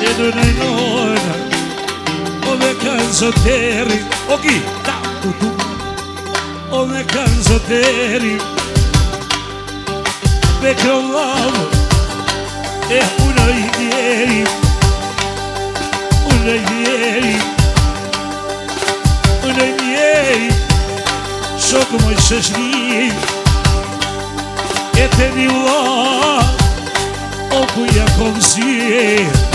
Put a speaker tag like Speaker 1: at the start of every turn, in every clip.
Speaker 1: E non è nona, come canzoteri, chi? Tanto tu, come canzoteri, perché l'uomo è uno ieri, so come se sni, e te di là, o qui a consigliere.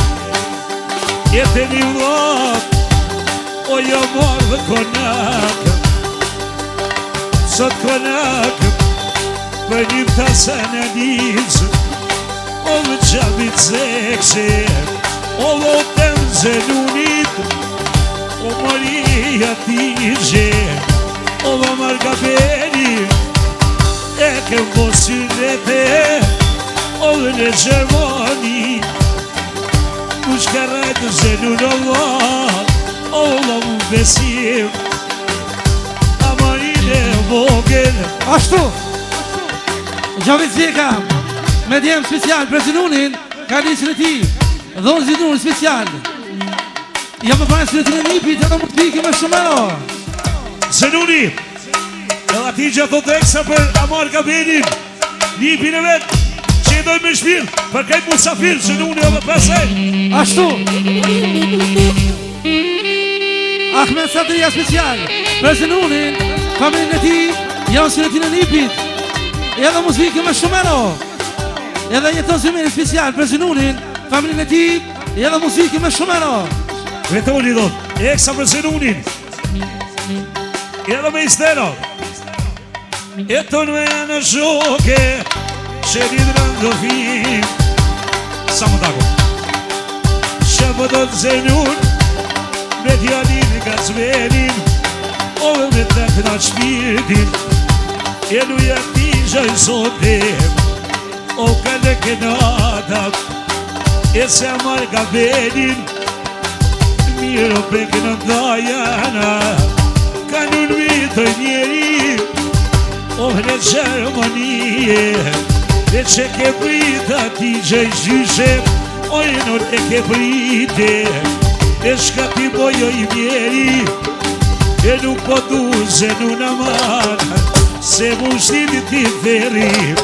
Speaker 1: E te një vllat, o jo marrë konakëm, sot konakëm, për një tasën e njëzë, o më qabit zekse, o lotëm zenunit, o Maria Tije, o më margabeni, e kem posirete, o në Gjermani, Kush ka rajtë zenun Allah, Allah më besim, amarin e vogel.
Speaker 2: Ashtu, Gjavit Zeka, me djemë special për Zenunin, ka njësën e ti, dhonë Zenunin special. Ja më parë së në të në nipit, ja të më të piki me shumero.
Speaker 1: Zenuni, e la ti gjatë të eksa për Amar Gabenin, nipin e vetë. Dojnë me shpirë, për kajtë musafirë, që në unë e dhe pësej.
Speaker 2: Ashtu Ahmed Sadria special për Zenunin, familin e ti, janë sënetin e nipit, edhe muzikë me shumero, edhe jeton zëmini special për Zenunin, familin e ti, edhe muzikë me shumero.
Speaker 1: Vetoni do, eksa për Zenunin, edhe me istero, jeton me në shoke, Shërit rëndofim, sa më tako Shëpë do të Zenun, me djalin e gazvenin, o me të këna shpirtin, e luja ti gjaj sotem, o ka në kënatat, e se amar gabenin, miro pe kënë dajana, ka në vitë njeri, o në Gjermanie, e që ke prita ti gjaj gjyshe, o e nër e ke prite, e shka ti bojo i mjeri, e nuk po du Zenun amar, se mu shtimi ti veri,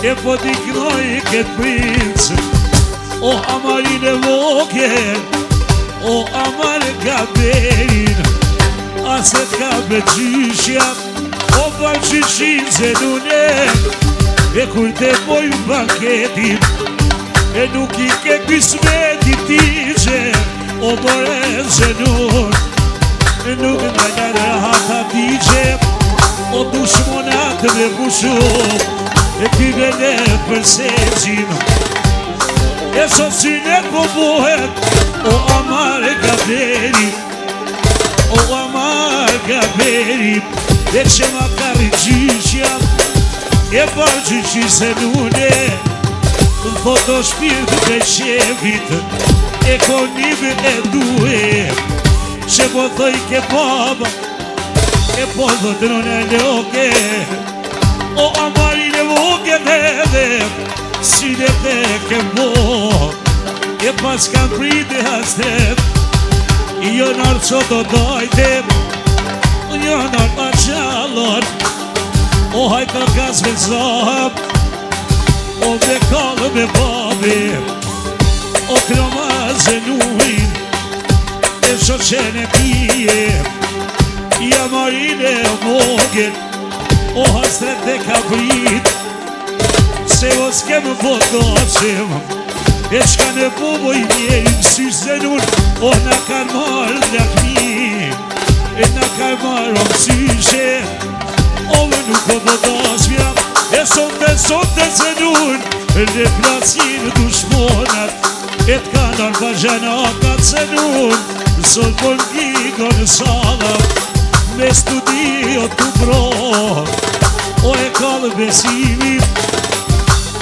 Speaker 1: e po ti knoj këtë princë, o amarin e vogel, o amar gaberin, aset ka be gjyshja, o pa gjyshin Zenunet, e kur te pojnë banketin, e nuk i ke kismeti ti që, o more Zenun, e nuk nga nga rahata ti që, o dushmonat me pushu, e ty velet për seqin, e sosinet po bohet, o amar gaberi, o amar gaberi, e që ma kari gjyshja, e parë gjyqi Zenune, në foto shpirtë të qevit, e konime e duhe, që po thoj ke baba, e po dhëtë në në loke, o amarin e voke dhe, si dhe te ke mo, e pas kam prite hastet, i jo nërë që të dojte, jo nërë pa qallon, o hajtë në kasë me zahab, o me kallë me babi, o kroma Zenunin, e shoqen e pije, i amarin e vogel, o hasret e kaprit, se o s'kemë potoqim, e qka në bubo i mjerim si Zenun, o në kanë marrë lakmi, e në kanë marrë o mësyshe, Ove nuk o vëdasmja, e sote Zenun, në plasin dushmonat, e t'ka nërë vazhanakat Zenun, sot për ngigo në salat, me studio të bro, o e kallë besimit,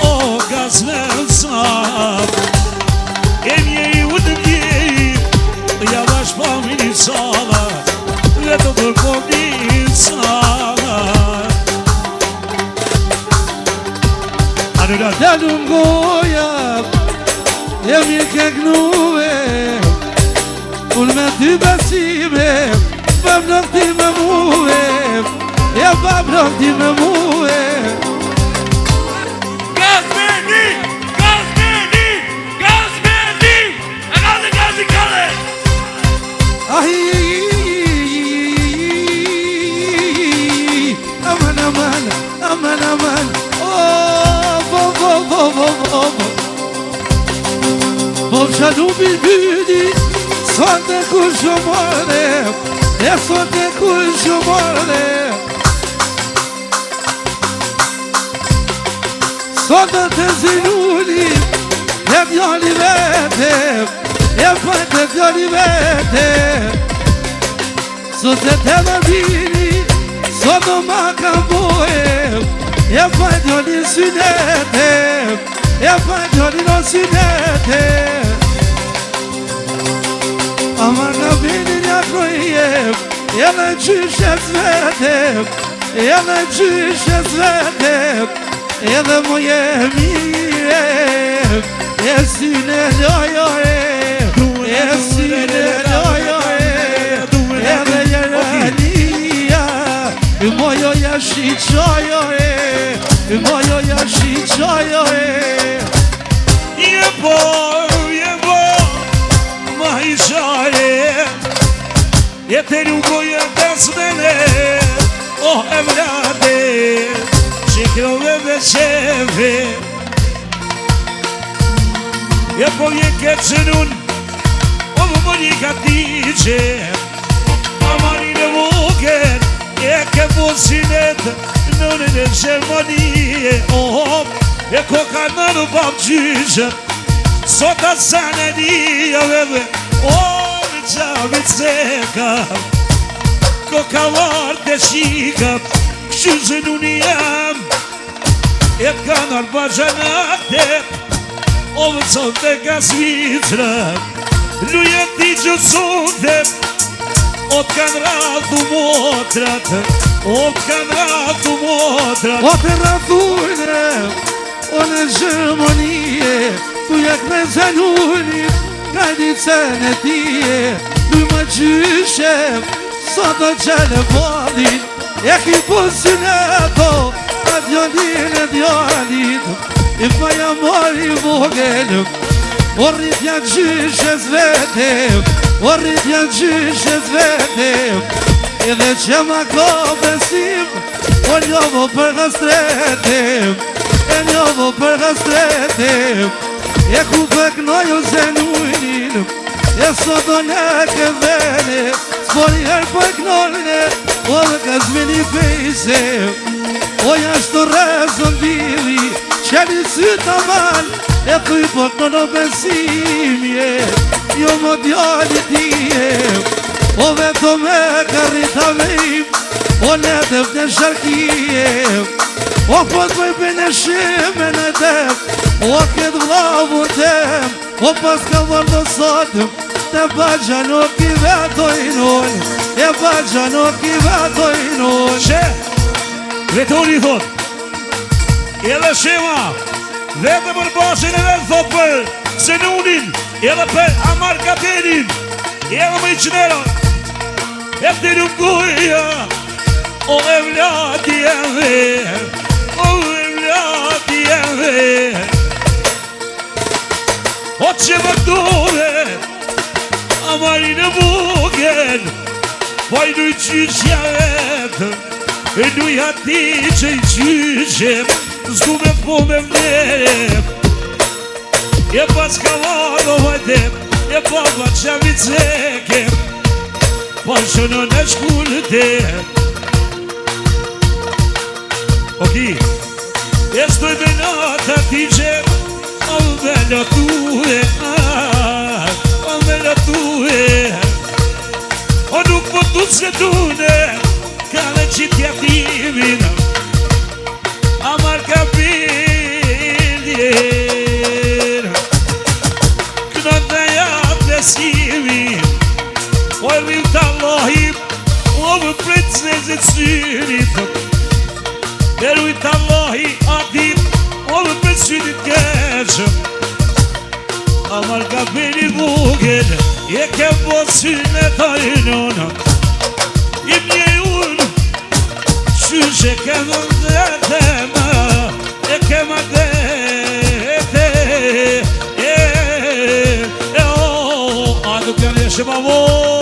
Speaker 1: o gazme në sap, e mjeri u të mjeri, ja vash pami një salat, dhe të përpom një salat. Relat.
Speaker 2: Djalun goja jemi këgnuve unë me ty besime bëm në ti me muve e bëm në ti me muve
Speaker 1: Gazmeni! Gazmeni! Gazmeni! E gazi kale!
Speaker 2: Ahi aman aman aman aman Bom shalu bilbili Sonte kull shumare E sonte kull shumare Sonte të zinuli E vjali vete E pajte vjali vete Sonte të vabili Sonte ma ka boje E pajte vjali synete E pajte vjali no synete Ama nga bini një krojem E në gjyshe zvetem E në gjyshe zvetem E dhe moje mirem E syne lojorem E syne lojorem E dhe jerania E mojo jashi qojorem E mojo jashi qojorem
Speaker 1: Ma i share E të lugoje të smene Oh e vlade Që krove dhe qeve E po je ke cënun O më një ka tiqe Amari në vogen E ke posinet Nënë në Gjermanie Oh e koka në në bab gjyqe Sot asane një veve O në gjavit seka Koka vartë e shika Shuzën unë jam E kanë arbajanate O më cote ka svitra Luja ti që sote O të kanë rathu motrat O të kanë rathu motrat
Speaker 2: O të rathujne O në Gjermanie Tu jak me zanunit Granicën e tije Tu më gjyshem Sot do qene vodin E ki pusin e to A djolin e djolit I pa jam mori vogel O rritja gjyshes vetem O rritja gjyshes vetem Edhe që ma ko besim O njovo për gastretem E njovo për gastretem E ku pëknoju zenunin E sot do në këvene Spori her pëknojne O dhe ka zmeni pejse O jashtë të rezën bili Qeli sytë aman E thuj pëknono besimje Jo më djali tije O veto me karita vejm O në def në sharkije O po të bëj për në shime në def O këtë vlavur tem O pas ka vërdo sotëm Te bagja nuk i vetojnoj E bagja nuk i vetojnoj
Speaker 1: She, vetori thot Edhe shema Vete për bashin e vetë thot për Zenunin Edhe për Amar Katerin Edhe më i qënera E të nuk goja O e vlati e dhe O e vlati e dhe O që më dore Amari në vogel Po i nuj qyqja vetë E nuj ati që i qyqem Zdu me po me vlerem E pas ka vado vajtem E papa që vicekem Po shënë në shkullutem Oki E stoj me nata ti që O me lëtue O me lëtue O nuk po tu se dune Kale që t'jatimin Amar kapiljen Kënët dhe jam lesimin O e vim t'Allahim O më pritë zezit synit Deru i t'Allahi atim O më pritë sytit keqë Amar ka beni vogel E ke bosi me tajnona I mje unë Qyshe ke dhëndete më E ke ma dhete A duke në shë ma vogel